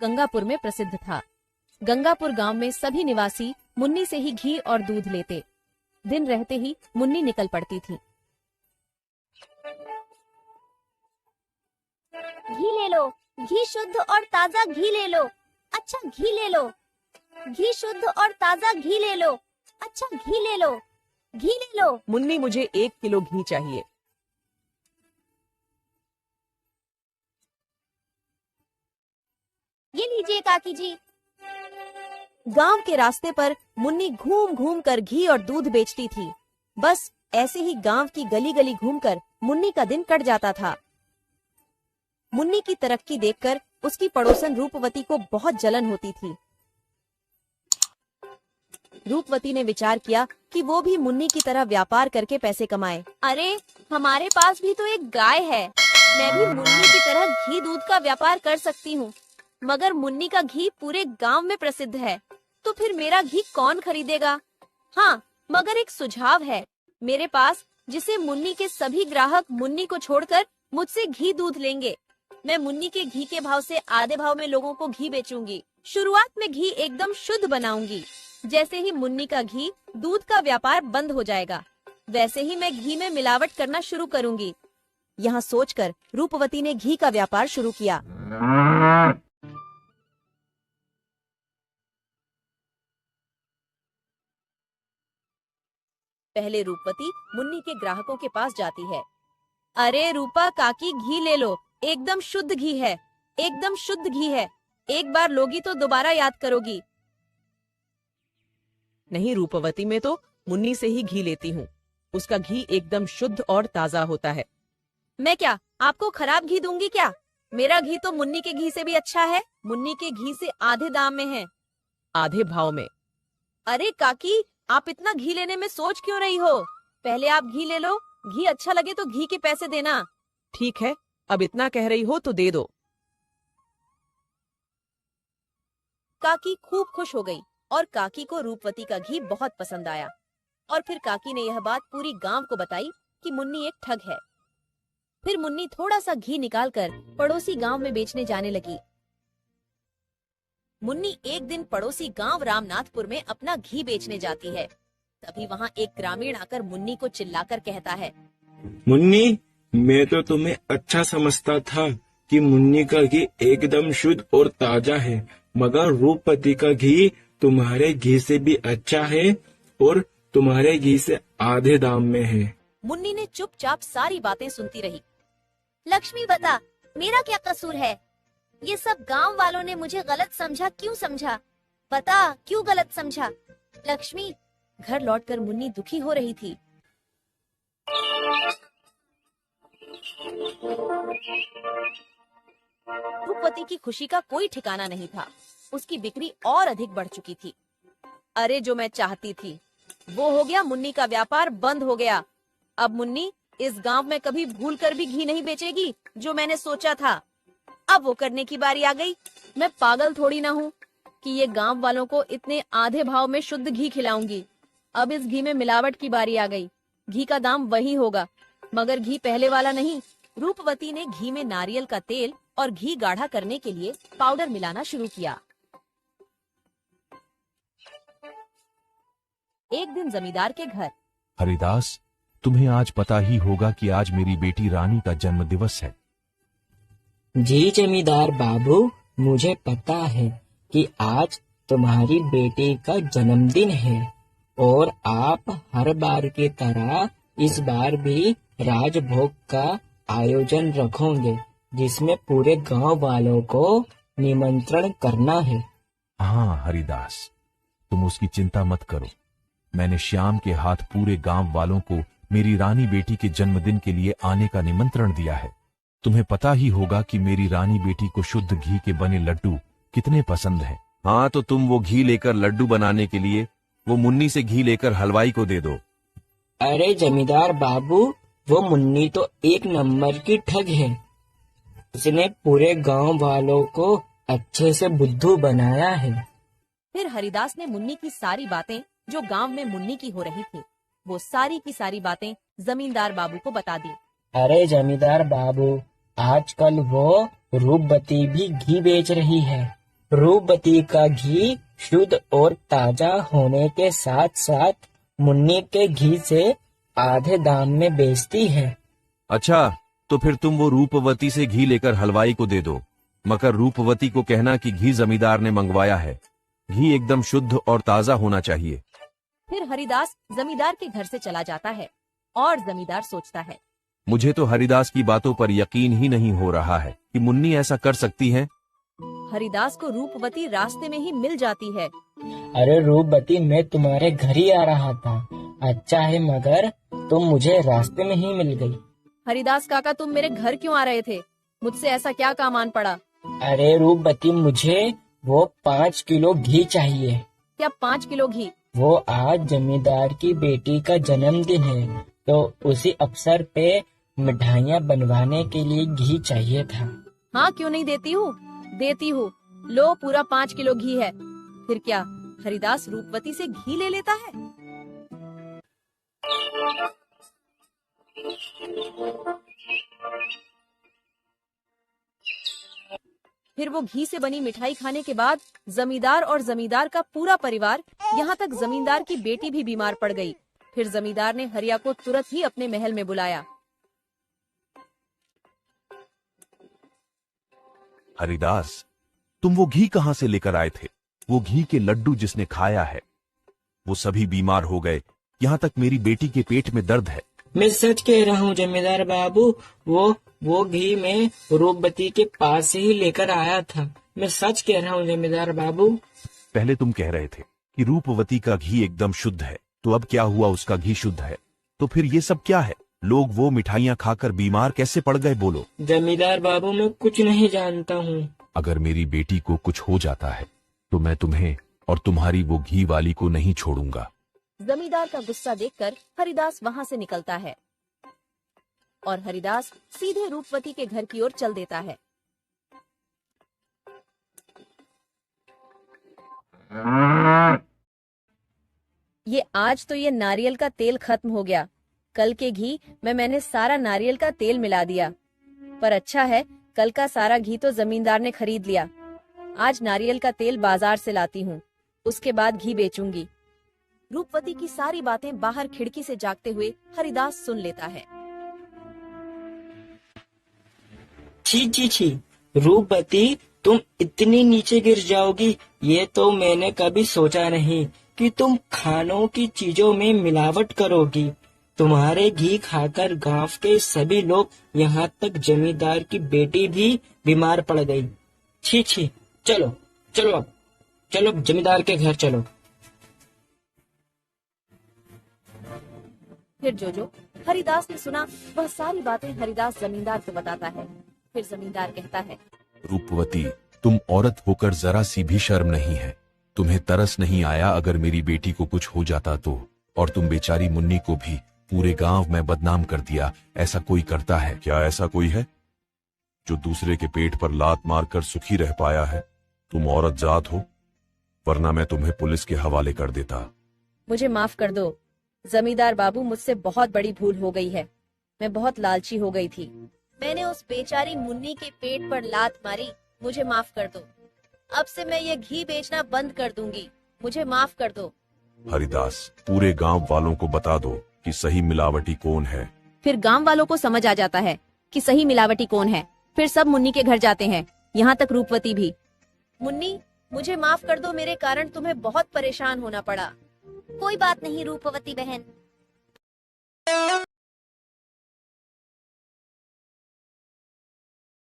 गंगापुर में प्रसिद्ध था। गंगापुर गांव में सभी निवासी मुन्नी से ही घी और दूध लेते। दिन रहते ही मुन्नी निकल पड़ती थी। घी ले लो, घी शुद्ध और ताजा घी ले लो, अच्छा घी ले लो, घी शुद्ध और ताजा घी ले लो, अच्छा घी ले लो, घी ले लो। मुन्नी, मुझे 1 किलो घी चाहिए। ये लीजिए काकी जी। गांव के रास्ते पर मुन्नी घूम घूम कर घी और दूध बेचती थी। बस ऐसे ही गांव की गली गली घूमकर मुन्नी का दिन कट जाता था। मुन्नी की तरक्की देखकर उसकी पड़ोसन रूपवती को बहुत जलन होती थी। रूपवती ने विचार किया कि वो भी मुन्नी की तरह व्यापार करके पैसे कमाए। अरे हमारे पास भी तो एक गाय है, मैं भी मुन्नी की तरह घी दूध का व्यापार कर सकती हूँ। मगर मुन्नी का घी पूरे गांव में प्रसिद्ध है, तो फिर मेरा घी कौन खरीदेगा? हाँ, मगर एक सुझाव है मेरे पास, जिसे मुन्नी के सभी ग्राहक मुन्नी को छोड़कर मुझसे घी दूध लेंगे। मैं मुन्नी के घी के भाव से आधे भाव में लोगों को घी बेचूंगी। शुरुआत में घी एकदम शुद्ध बनाऊंगी। जैसे ही मुन्नी का घी दूध का व्यापार बंद हो जाएगा, वैसे ही मैं घी में मिलावट करना शुरू करूंगी। यहाँ सोचकर रूपवती ने घी का व्यापार शुरू किया। पहले रूपवती मुन्नी के ग्राहकों के पास जाती है। अरे रूपा काकी, घी ले लो, एकदम शुद्ध घी है, एकदम शुद्ध घी है। एक बार लोगी तो दोबारा याद करोगी। नहीं रूपवती, मैं तो मुन्नी से ही घी लेती हूँ। उसका घी एकदम शुद्ध और ताजा होता है। मैं क्या आपको खराब घी दूंगी क्या? मेरा घी तो मुन्नी के घी से भी अच्छा है। मुन्नी के घी से आधे दाम में है। आधे भाव में? अरे काकी, आप इतना घी लेने में सोच क्यों रही हो? पहले आप घी ले लो, घी अच्छा लगे तो घी के पैसे देना। ठीक है, अब इतना कह रही हो तो दे दो। काकी खूब खुश हो गई और काकी को रूपवती का घी बहुत पसंद आया। और फिर काकी ने यह बात पूरी गांव को बताई कि मुन्नी एक ठग है। फिर मुन्नी थोड़ा सा घी निकालकर पड़ोसी गांव में बेचने जाने लगी। मुन्नी एक दिन पड़ोसी गांव रामनाथपुर में अपना घी बेचने जाती है। तभी वहां एक ग्रामीण आकर मुन्नी को चिल्लाकर कहता है, मुन्नी, मैं तो तुम्हें अच्छा समझता था कि मुन्नी का घी एकदम शुद्ध और ताजा है, मगर रूपवती का घी तुम्हारे घी से भी अच्छा है और तुम्हारे घी से आधे दाम में है। मुन्नी ने चुपचाप सारी बातें सुनती रही। लक्ष्मी बता, मेरा क्या कसूर है? ये सब गांव वालों ने मुझे गलत समझा, क्यों समझा? बता, क्यों गलत समझा? लक्ष्मी। घर लौटकर मुन्नी दुखी हो रही थी। रूपवती की खुशी का कोई ठिकाना नहीं था। उसकी बिक्री और अधिक बढ़ चुकी थी। अरे जो मैं चाहती थी वो हो गया, मुन्नी का व्यापार बंद हो गया। अब मुन्नी इस गांव में कभी भूलकर भी घी नहीं बेचेगी, जो मैंने सोचा था। अब वो करने की बारी आ गई। मैं पागल थोड़ी ना हूँ कि ये गांव वालों को इतने आधे भाव में शुद्ध घी खिलाऊंगी। अब इस घी में मिलावट की बारी आ गई। घी का दाम वही होगा, मगर घी पहले वाला नहीं। रूपवती ने घी में नारियल का तेल और घी गाढ़ा करने के लिए पाउडर मिलाना शुरू किया। एक दिन जमींदार के घर। हरिदास, तुम्हें आज पता ही होगा कि आज मेरी बेटी रानी का जन्म दिवस है। जी जमींदार बाबू, मुझे पता है कि आज तुम्हारी बेटी का जन्मदिन है और आप हर बार की तरह इस बार भी राजभोग का आयोजन रखोगे, जिसमें पूरे गांव वालों को निमंत्रण करना है। हाँ हरिदास, तुम उसकी चिंता मत करो। मैंने श्याम के हाथ पूरे गांव वालों को मेरी रानी बेटी के जन्मदिन के लिए आने का निमंत्रण दिया है। तुम्हें पता ही होगा कि मेरी रानी बेटी को शुद्ध घी के बने लड्डू कितने पसंद हैं। हाँ, तो तुम वो घी लेकर लड्डू बनाने के लिए वो मुन्नी से घी लेकर हलवाई को दे दो। अरे जमींदार बाबू, वो मुन्नी तो एक नंबर की ठग है। उसने पूरे गांव वालों को अच्छे से बुद्धू बनाया है। फिर हरिदास ने मुन्नी की सारी बातें, जो गांव में मुन्नी की हो रही थी, वो सारी की सारी बातें जमींदार बाबू को बता दी। अरे जमींदार बाबू, आजकल वो रूपवती भी घी बेच रही है रूपवती का घी शुद्ध और ताजा होने के साथ साथ मुन्नी के घी से आधे दाम में बेचती है। अच्छा, तो फिर तुम वो रूपवती से घी लेकर हलवाई को दे दो, मगर रूपवती को कहना कि घी जमींदार ने मंगवाया है। घी एकदम शुद्ध और ताजा होना चाहिए। फिर हरिदास जमींदार के घर से चला जाता है और जमींदार सोचता है, मुझे तो हरिदास की बातों पर यकीन ही नहीं हो रहा है कि मुन्नी ऐसा कर सकती है। हरिदास को रूपवती रास्ते में ही मिल जाती है। अरे रूपवती, मैं तुम्हारे घर ही आ रहा था। अच्छा है, मगर तुम मुझे रास्ते में ही मिल गई। हरिदास काका, तुम मेरे घर क्यों आ रहे थे? मुझसे ऐसा क्या काम आन पड़ा? अरे रूपवती, मुझे वो 5 किलो घी चाहिए। क्या 5 किलो घी? वो आज जमींदार की बेटी का जन्मदिन है, तो उसी अवसर पे मिठाइयाँ बनवाने के लिए घी चाहिए था। हाँ, क्यों नहीं देती हूँ, देती हूँ। लो, पूरा 5 किलो घी है। फिर क्या हरिदास रूपवती से घी ले लेता है? फिर वो घी से बनी मिठाई खाने के बाद जमींदार और जमींदार का पूरा परिवार, यहाँ तक जमींदार की बेटी भी बीमार पड़ गई। फिर जमींदार ने हरिया को तुरंत ही अपने महल में बुलाया। हरिदास, तुम वो घी कहाँ से लेकर आए थे? वो घी के लड्डू जिसने खाया है वो सभी बीमार हो गए, यहाँ तक मेरी बेटी के पेट में दर्द है। मैं सच कह रहा हूँ जमींदार बाबू, वो घी मैं रूपवती के पास से ही लेकर आया था। मैं सच कह रहा हूँ जमींदार बाबू। पहले तुम कह रहे थे कि रूपवती का घी एकदम शुद्ध है, तो अब क्या हुआ उसका घी शुद्ध है? तो फिर ये सब क्या है? लोग वो मिठाइयाँ खाकर बीमार कैसे पड़ गए, बोलो। जमींदार बाबू, मैं कुछ नहीं जानता हूँ। अगर मेरी बेटी को कुछ हो जाता है तो मैं तुम्हें और तुम्हारी वो घी वाली को नहीं छोड़ूंगा। जमींदार का गुस्सा देखकर हरिदास वहाँ से निकलता है और हरिदास सीधे रूपवती के घर की ओर चल देता है। आज तो ये नारियल का तेल खत्म हो गया। कल के घी में मैंने सारा नारियल का तेल मिला दिया, पर अच्छा है कल का सारा घी तो जमींदार ने खरीद लिया। आज नारियल का तेल बाजार से लाती हूँ, उसके बाद घी बेचूंगी। रूपवती की सारी बातें बाहर खिड़की से जागते हुए हरिदास सुन लेता है। छी छी छी, रूपवती, तुम इतनी नीचे गिर जाओगी, ये तो मैंने कभी सोचा नहीं कि तुम खानों की चीजों में मिलावट करोगी। तुम्हारे घी खाकर गांव के सभी लोग, यहाँ तक जमींदार की बेटी भी बीमार पड़ गई। छी छी, चलो चलो चलो जमींदार के घर चलो। फिर जो हरिदास ने सुना वह सारी बातें हरिदास जमींदार को बताता है। फिर जमींदार कहता है, रूपवती, तुम औरत होकर जरा सी भी शर्म नहीं है। तुम्हें तरस नहीं आया अगर मेरी बेटी को कुछ हो जाता तो? और तुम बेचारी मुन्नी को भी पूरे गांव में बदनाम कर दिया। ऐसा कोई करता है क्या? ऐसा कोई है जो दूसरे के पेट पर लात मारकर सुखी रह पाया है? तुम औरत जात हो, वरना मैं तुम्हें पुलिस के हवाले कर देता। मुझे माफ कर दो जमींदार बाबू, मुझसे बहुत बड़ी भूल हो गई है। मैं बहुत लालची हो गई थी। मैंने उस बेचारी मुन्नी के पेट पर लात मारी। मुझे माफ कर दो। अब से मैं ये घी बेचना बंद कर दूंगी। मुझे माफ कर दो। हरिदास, पूरे गांव वालों को बता दो कि सही मिलावटी कौन है। फिर गांव वालों को समझ आ जाता है कि सही मिलावटी कौन है। फिर सब मुन्नी के घर जाते हैं, यहाँ तक रूपवती भी। मुन्नी, मुझे माफ कर दो, मेरे कारण तुम्हें बहुत परेशान होना पड़ा। कोई बात नहीं रूपवती बहन।